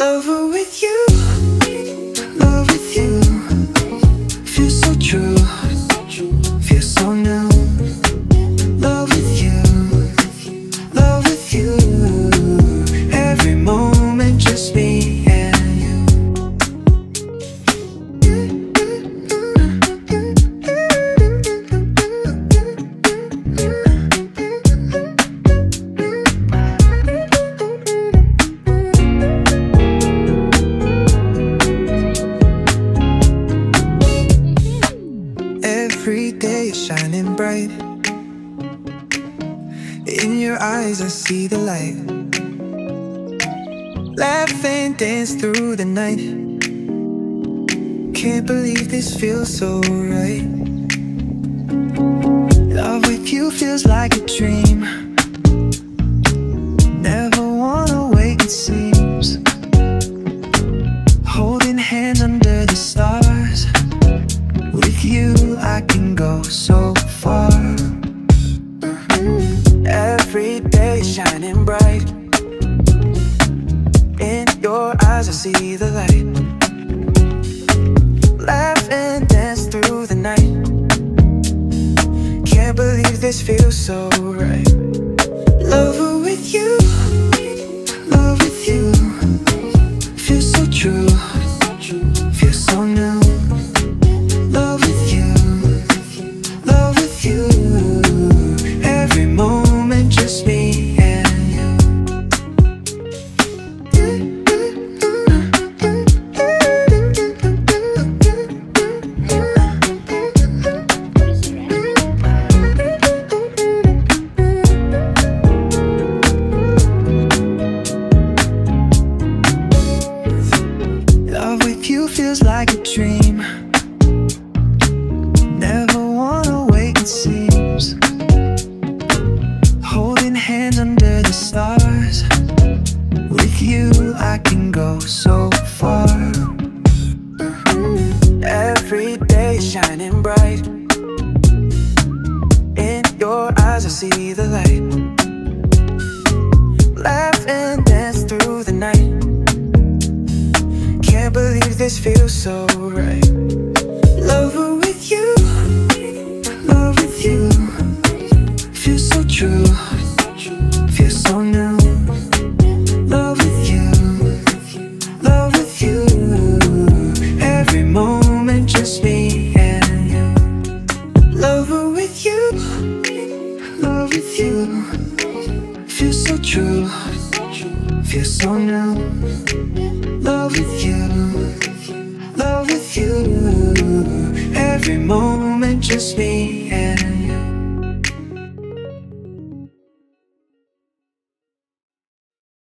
Lover with you, love with you. Feels so true, feels so new. Love with you, love with you. Every moment just me and you. Every day is shining bright. In your eyes I see the light. Laugh and dance through the night. Can't believe this feels so right. Love with you feels like a dream. Never wanna wake, it seems. Holding hands under the stars. With you I can go so far. Every day shining bright. In your eyes I see the light. Laugh and dance through the night. Can't believe this feels so right. Lover with you, love with you. Feels so true, feels so new. Love with you, love with you. Every moment just me and you. Love with you feels like a dream. Never wanna wake, it seems. Holding hands under the stars. With you I can go so far. Every day shining bright. In your eyes I see the light. Laugh and dance through the night. Can't believe this feels so right. Lover with you, love with you. Feels so true, feels so new. Love with you, love with you. Every moment just me and you. Lover with you, love with you. Feels so true, feels so new. Love with you, love with you. Every moment just me and you.